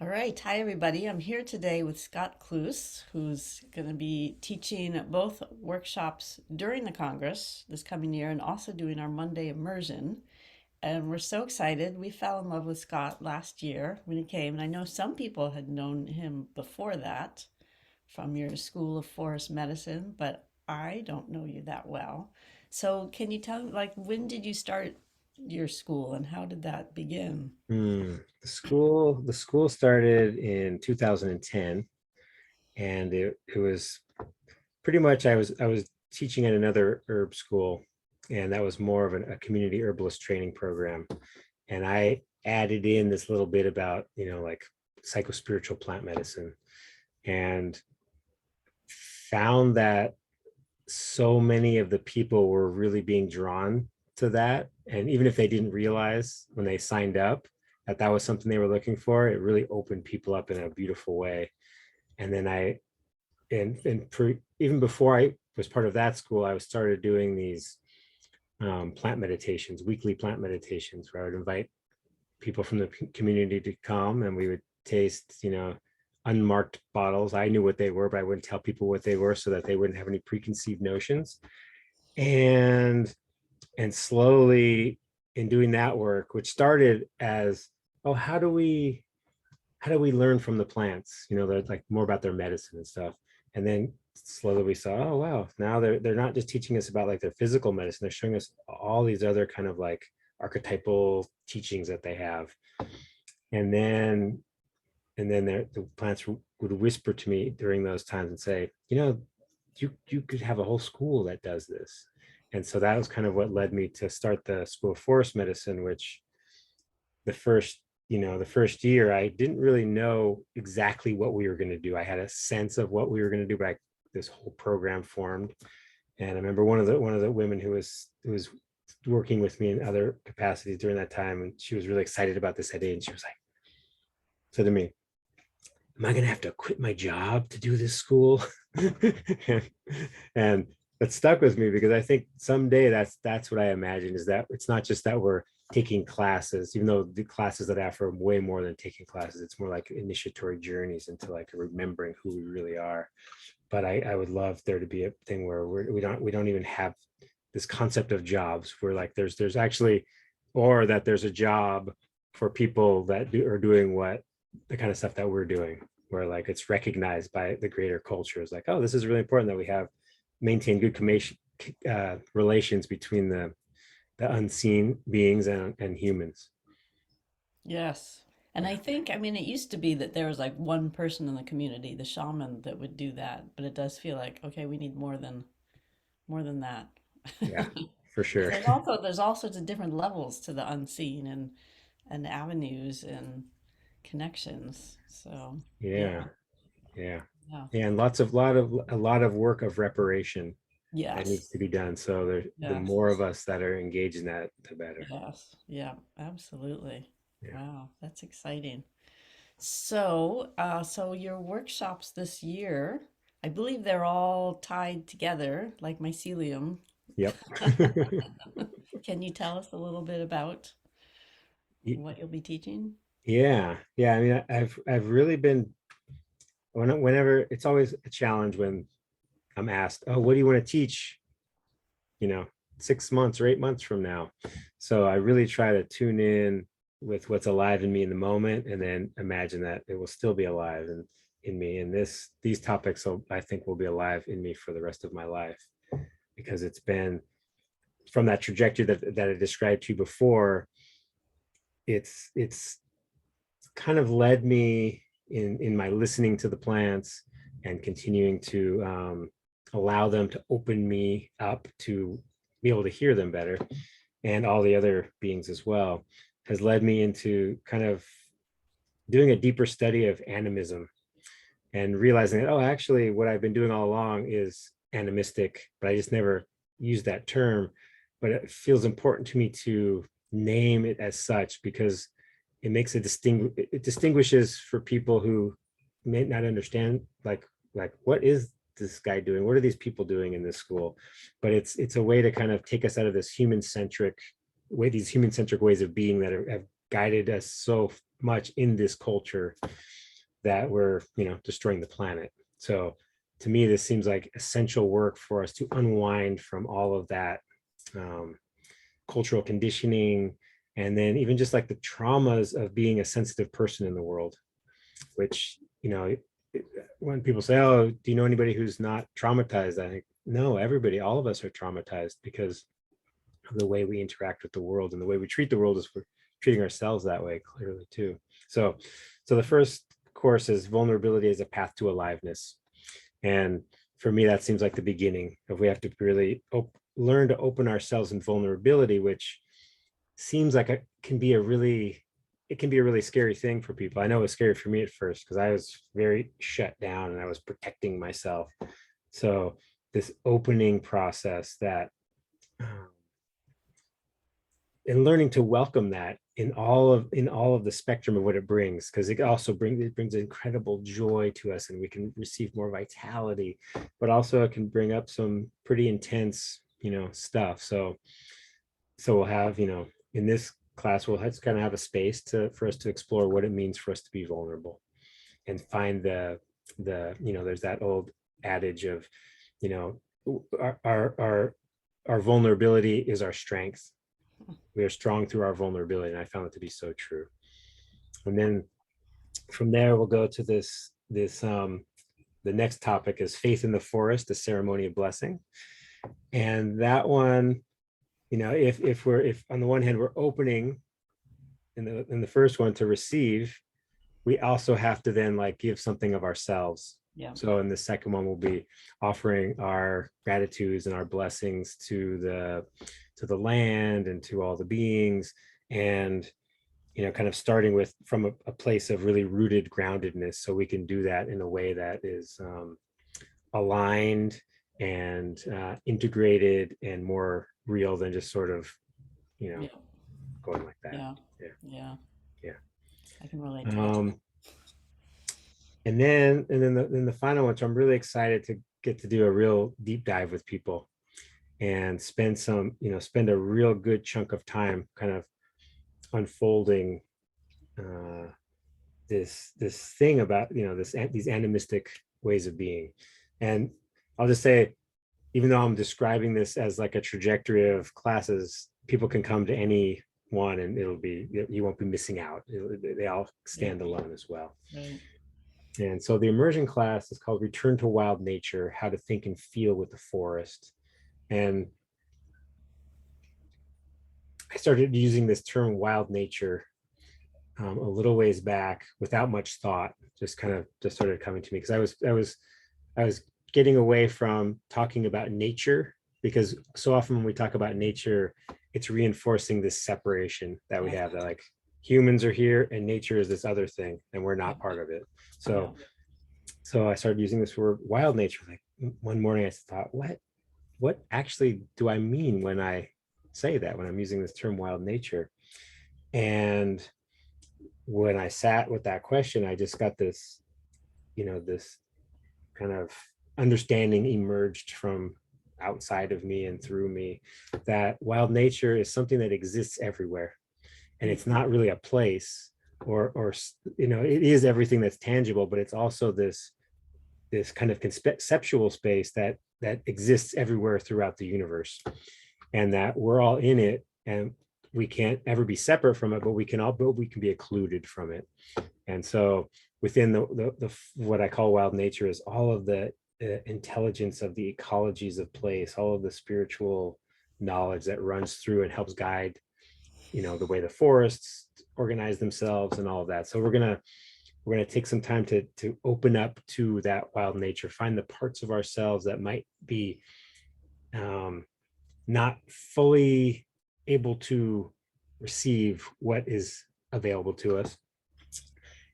All right. Hi, everybody. I'm here today with Scott Kloos, who's going to be teaching both workshops during the Congress this coming year and also doing our Monday immersion. And we're so excited. We fell in love with Scott last year when he came. And I know some people had known him before that from your School of Forest Medicine, but I don't know you that well. So, can you tell me, like, when did you start your school and how did that begin? The school started in 2010, and it was pretty much I was teaching at another herb school, and that was more of a community herbalist training program. And I added in this little bit about, like psychospiritual plant medicine, and found that so many of the people were really being drawn to that. And even if they didn't realize when they signed up that that was something they were looking for, it really opened people up in a beautiful way. And then even before I was part of that school, I was started doing these plant meditations, weekly plant meditations, where I would invite people from the community to come, and we would taste, unmarked bottles. I knew what they were, but I wouldn't tell people what they were so that they wouldn't have any preconceived notions. And and slowly, in doing that work, which started as, oh, how do we learn from the plants, they're like more about their medicine and stuff. And then slowly we saw, oh wow, now they're not just teaching us about like their physical medicine, they're showing us all these other kind of like archetypal teachings that they have. And then and then the plants would whisper to me during those times and say, you could have a whole school that does this. And so that was kind of what led me to start the School of Forest Medicine, which the first the first year I didn't really know exactly what we were going to do. I had a sense of what we were going to do, but this whole program formed. And I remember one of the women who was working with me in other capacities during that time, and she was really excited about this idea, and she was like, said to me, am I going to have to quit my job to do this school? and, and that stuck with me, because I think someday that's what I imagine, is that it's not just that we're taking classes, even though the classes that I have are way more than taking classes. It's more like initiatory journeys into like remembering who we really are. But I would love there to be a thing where we don't even have this concept of jobs, where like there's actually, or that there's a job for people that are doing what the kind of stuff that we're doing, where like it's recognized by the greater culture as like, oh, this is really important that we have maintain good relations between the unseen beings and humans. Yes. And Yeah. I think, I mean, it used to be that there was like one person in the community, the shaman, that would do that, but it does feel like, okay, we need more than that. Yeah, for Because sure. there's all sorts of different levels to the unseen and avenues and connections. So, Yeah, yeah, yeah, yeah. and a lot of work of reparation that Yes. needs to be done. So the Yes. more of us that are engaged in that, the better. Yes. Yeah, absolutely. Yeah. Wow, that's exciting. So your workshops this year, I believe they're all tied together, like mycelium. Yep. Can you tell us a little bit about what you'll be teaching? Yeah, yeah. I mean, I've really been, whenever, it's always a challenge when I'm asked, oh, what do you want to teach? You know, 6 months or 8 months from now. So I really try to tune in with what's alive in me in the moment, and then imagine that it will still be alive in me. And these topics, I think, will be alive in me for the rest of my life, because it's been from that trajectory that I described to you before. It's kind of led me in my listening to the plants, and continuing to allow them to open me up to be able to hear them better, and all the other beings as well, has led me into kind of doing a deeper study of animism, and realizing that, oh, actually what I've been doing all along is animistic, but I just never used that term. But it feels important to me to name it as such, because it distinguishes for people who may not understand, like what is this guy doing, what are these people doing in this school. But it's a way to kind of take us out of this human centric way, these human centric ways of being that have guided us so much in this culture that we're, destroying the planet. So to me, this seems like essential work for us to unwind from all of that um, cultural conditioning, and then even just like the traumas of being a sensitive person in the world, which, when people say, oh, do you know anybody who's not traumatized? I think, no, everybody, all of us are traumatized because of the way we interact with the world, and the way we treat the world is we're treating ourselves that way, clearly too. So the first course is vulnerability as a path to aliveness. And for me, that seems like the beginning of, we have to really learn to open ourselves in vulnerability, which seems like it can be a really scary thing for people. I know it was scary for me at first because I was very shut down and I was protecting myself. So this opening process, that and learning to welcome that in all of the spectrum of what it brings, because it brings incredible joy to us, and we can receive more vitality, but also it can bring up some pretty intense, stuff. So we'll have, in this class, we'll have to kind of have a space for us to explore what it means for us to be vulnerable, and find there's that old adage of, you know our our vulnerability is our strength. We are strong through our vulnerability, and I found it to be so true. And then from there, we'll go to the next topic is faith in the forest, the ceremony of blessing. And that one, if on the one hand we're opening in the first one to receive, we also have to then like give something of ourselves. Yeah. So in the second one, we'll be offering our gratitudes and our blessings to the land and to all the beings, and kind of starting with from a place of really rooted groundedness, so we can do that in a way that is aligned and integrated and more real than just sort of you know Yeah. going like that. Yeah. Yeah. Yeah. Yeah. I can relate to that. um and then the final one, so I'm really excited to get to do a real deep dive with people and spend a real good chunk of time kind of unfolding uh this thing about these animistic ways of being. And I'll just say, even though I'm describing this as like a trajectory of classes, people can come to any one and you won't be missing out. They all Yeah. stand alone as well. Right. And so the immersion class is called Return to Wild Nature: How to Think and Feel with the Forest. And I started using this term wild nature a little ways back without much thought, just started coming to me because I was getting away from talking about nature, because so often when we talk about nature, it's reinforcing this separation that we Yeah. have, that like humans are here and nature is this other thing and we're Yeah. not part of it. Yeah. So I started using this word wild nature. Like one morning I thought, what actually do I mean when I say that, when I'm using this term wild nature? And when I sat with that question, I just got this kind of understanding emerged from outside of me and through me, that wild nature is something that exists everywhere, and it's not really a place, or it is everything that's tangible, but it's also this kind of conceptual space that exists everywhere throughout the universe, and that we're all in it, and we can't ever be separate from it, but we can be occluded from it. And so within the what I call wild nature is all of the intelligence of the ecologies of place, all of the spiritual knowledge that runs through and helps guide, the way the forests organize themselves and all of that. So we're gonna take some time to open up to that wild nature, find the parts of ourselves that might be um, not fully able to receive what is available to us,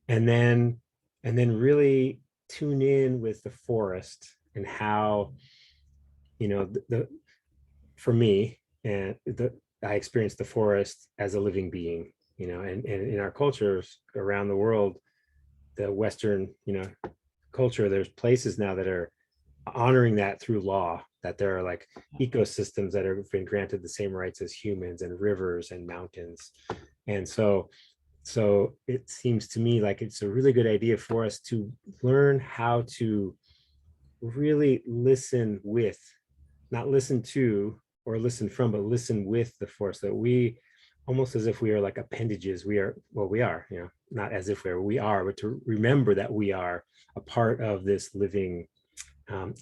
and then really tune in with the forest and how the for me, I experienced the forest as a living being, and in our cultures around the world, the Western culture, there's places now that are honoring that through law, that there are like ecosystems that have been granted the same rights as humans, and rivers and mountains. And so So it seems to me like it's a really good idea for us to learn how to really listen with, not listen to or listen from, but listen with the force, that we almost as if we are like appendages. We are, well, we are, not as if we are, but to remember that we are a part of this living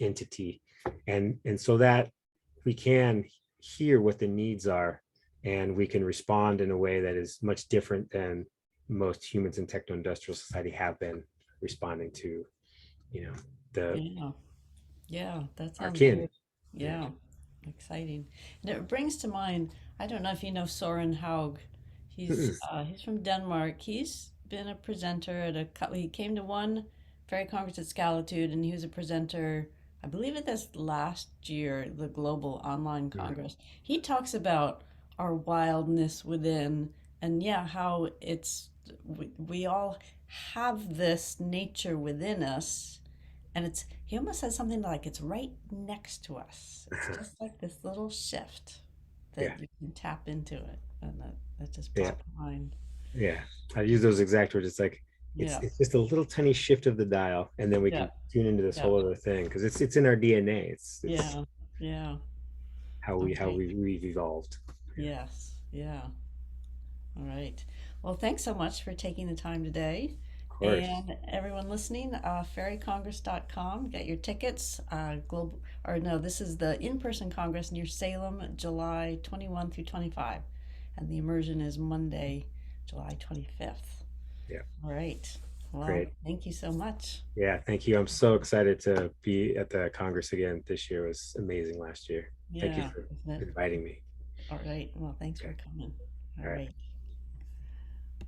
entity. And so that we can hear what the needs are, and we can respond in a way that is much different than most humans in techno-industrial society have been responding to, you know, the Yeah. Yeah, that our sounds kin. good. Yeah. Yeah, exciting. And it brings to mind, I don't know if you know Soren Haug. He's from Denmark. He's been a presenter at a couple. He came to one Fairy Congress at Scalitude, and he was a presenter, I believe, at this last year, the Global Online Yeah. Congress. He talks about our wildness within, and yeah, how we all have this nature within us, and it's he almost says something like it's right next to us. It's just like this little shift Yeah. that you can tap into it, and that just Yeah. popped in mind. Yeah. I use those exact words. It's like Yeah, it's just a little tiny shift of the dial, and then we yeah, can tune into this yeah, whole other thing, because it's in our DNA. It's yeah, yeah. how Okay. we've evolved. Yeah. Yes. Yeah. All right. Well, thanks so much for taking the time today. Of course. And everyone listening, fairycongress.com, get your tickets. Global, or no, this is the in-person Congress near Salem, July 21 through 25. And the immersion is Monday, July 25th. Yeah. All right. Well, Great. thank you so much. Yeah, thank you. I'm so excited to be at the Congress again this year. It was amazing last year. Thank you Yeah, for isn't it? inviting me. All right. Well, thanks for Okay. coming. All All right. right.